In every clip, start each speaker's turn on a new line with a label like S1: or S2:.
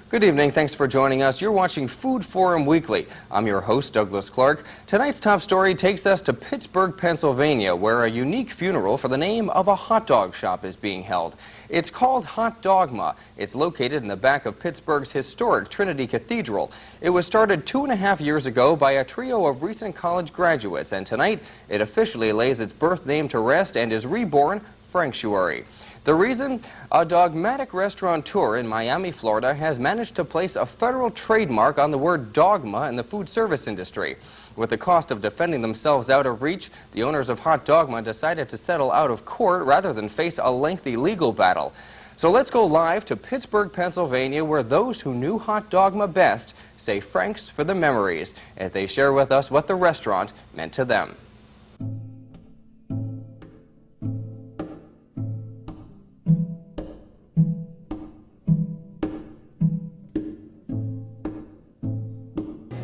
S1: Good evening. Thanks for joining us. You're watching Food Forum Weekly. I'm your host, Douglas Clark. Tonight's top story takes us to Pittsburgh, Pennsylvania, where a unique funeral for the name of a hot dog shop is being held. It's called Hot Dogma. It's located in the back of Pittsburgh's historic Trinity Cathedral. It was started 2.5 years ago by a trio of recent college graduates, and tonight it officially lays its birth name to rest and is reborn Franktuary. The reason? A dogmatic restaurateur in Miami, Florida has managed to place a federal trademark on the word dogma in the food service industry. With the cost of defending themselves out of reach, the owners of Hot Dogma decided to settle out of court rather than face a lengthy legal battle. So let's go live to Pittsburgh, Pennsylvania, where those who knew Hot Dogma best say Franks for the memories, as they share with us what the restaurant meant to them.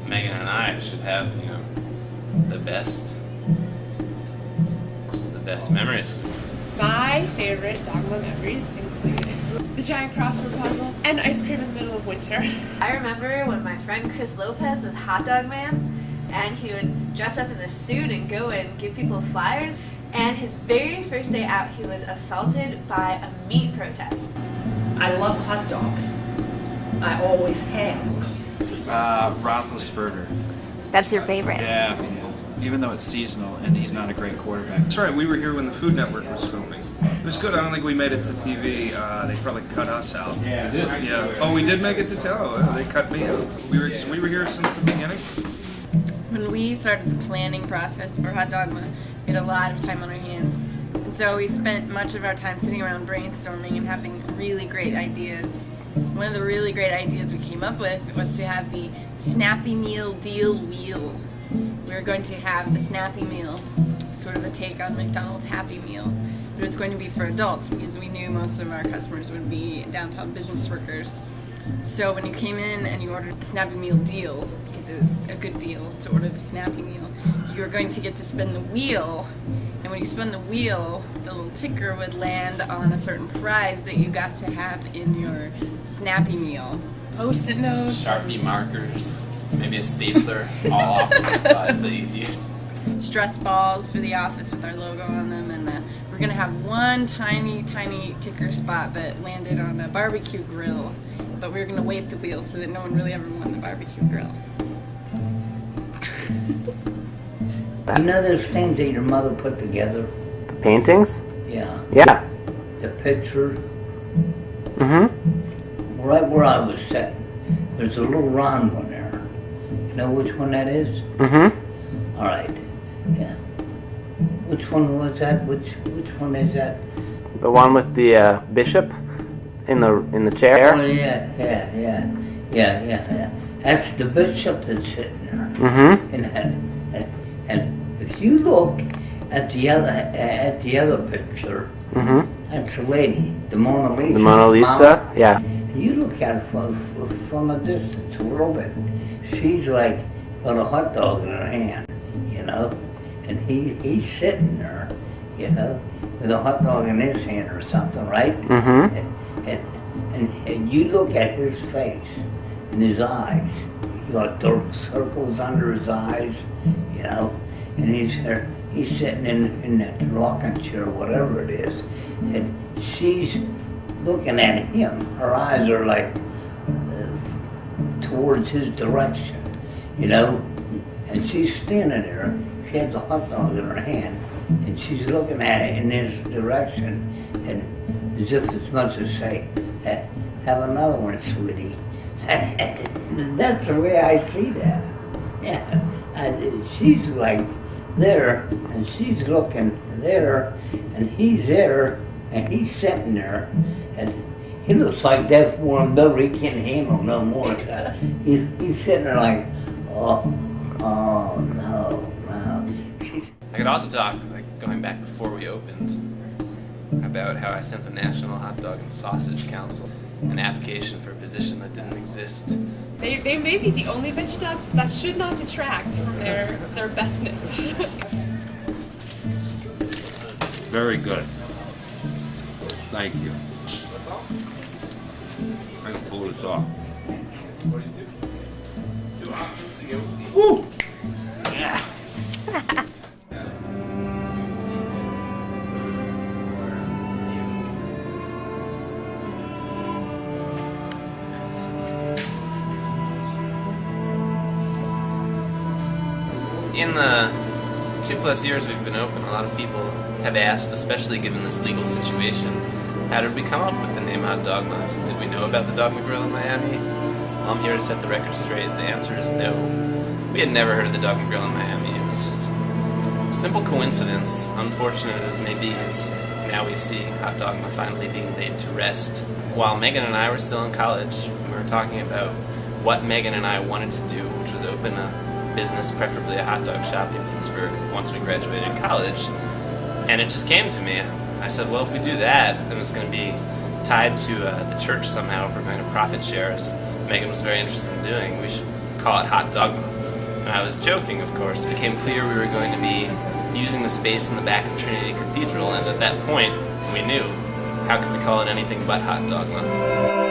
S2: Megan and I should have, the best memories.
S3: My favorite Dogma memories include the giant crossword puzzle and ice cream in the middle of winter.
S4: I remember when my friend Chris Lopez was Hot Dog Man, and he would dress up in this suit and go and give people flyers. And his very first day out, he was assaulted by a meat protest.
S5: I love hot dogs. I always have.
S6: Roethlisberger.
S7: That's your favorite?
S6: Yeah, even though it's seasonal and he's not a great quarterback.
S8: That's right, we were here when the Food Network was filming. It was good. I don't think we made it to TV. They probably cut us out.
S6: Yeah, we did.
S8: Yeah. Oh, we did make it to TV. Oh, they cut me out. We were here since the beginning.
S9: When we started the planning process for Hot Dogma, we had a lot of time on our hands. And so we spent much of our time sitting around brainstorming and having really great ideas. One of the really great ideas we came up with was to have the Snappy Meal Deal Wheel. We were going to have the Snappy Meal, sort of a take on McDonald's Happy Meal, but it was going to be for adults because we knew most of our customers would be downtown business workers. So when you came in and you ordered the Snappy Meal Deal, because it was a good deal to order the Snappy Meal, you were going to get to spin the wheel, and when you spun the wheel, the little ticker would land on a certain prize that you got to have in your Snappy Meal.
S3: Post-it notes.
S2: Sharpie markers, maybe a stapler, all office supplies that you'd use.
S9: Stress balls for the office with our logo on them, and we're going to have one tiny ticker spot that landed on a barbecue grill, but we were going to weight the wheel so that no one really ever won the barbecue grill.
S5: You know those things that your mother put together?
S10: The paintings?
S5: Yeah.
S10: Yeah.
S5: The picture.
S10: Mm-hmm.
S5: Right where I was sitting, there's a little round one there. You know which one that is?
S10: Mm-hmm.
S5: All right. Yeah. Which one was that? Which one is that?
S10: The one with the bishop in the chair?
S5: Oh yeah. That's the bishop that's sitting there.
S10: Mm-hmm.
S5: And if you look at the other picture,
S10: mm-hmm.
S5: that's a lady, the Mona Lisa.
S10: The Mona Lisa, yeah.
S5: You look at her from a distance a little bit. She's like got a hot dog in her hand, and he's sitting there, with a hot dog in his hand or something, right?
S10: Mm-hmm.
S5: And you look at his face and his eyes. You got dark circles under his eyes, and he's sitting in that rocking chair, whatever it is, and she's looking at him. Her eyes are like towards his direction, and she's standing there. She has a hot dog in her hand, and she's looking at it in his direction, and as if as much as say, have another one, sweetie. That's the way I see that. Yeah, she's like there, and she's looking there, and he's there, and he's sitting there, and he looks like death warmed over. He can't handle no more. He's sitting there like, oh no.
S2: I could also talk, going back before we opened, about how I sent the National Hot Dog and Sausage Council an application for a position that didn't exist.
S3: They may be the only veggie dogs, but that should not detract from their bestness.
S11: Very good. Thank you. I can pull this off.
S8: Woo!
S2: In the 2+ years we've been open, a lot of people have asked, especially given this legal situation, how did we come up with the name Hot Dogma? Did we know about the Dogma Grill in Miami? Well, I'm here to set the record straight. The answer is no. We had never heard of the Dogma Grill in Miami. It was just a simple coincidence, unfortunate as may be, as now we see Hot Dogma finally being laid to rest. While Megan and I were still in college, we were talking about what Megan and I wanted to do, which was open a business, preferably a hot dog shop in Pittsburgh, once we graduated college. And it just came to me. I said, well, if we do that, then it's going to be tied to the church somehow if we're going to profit share, as Megan was very interested in doing. We should call it Hot Dogma. And I was joking, of course. It became clear we were going to be using the space in the back of Trinity Cathedral, and at that point, we knew, how could we call it anything but Hot Dogma?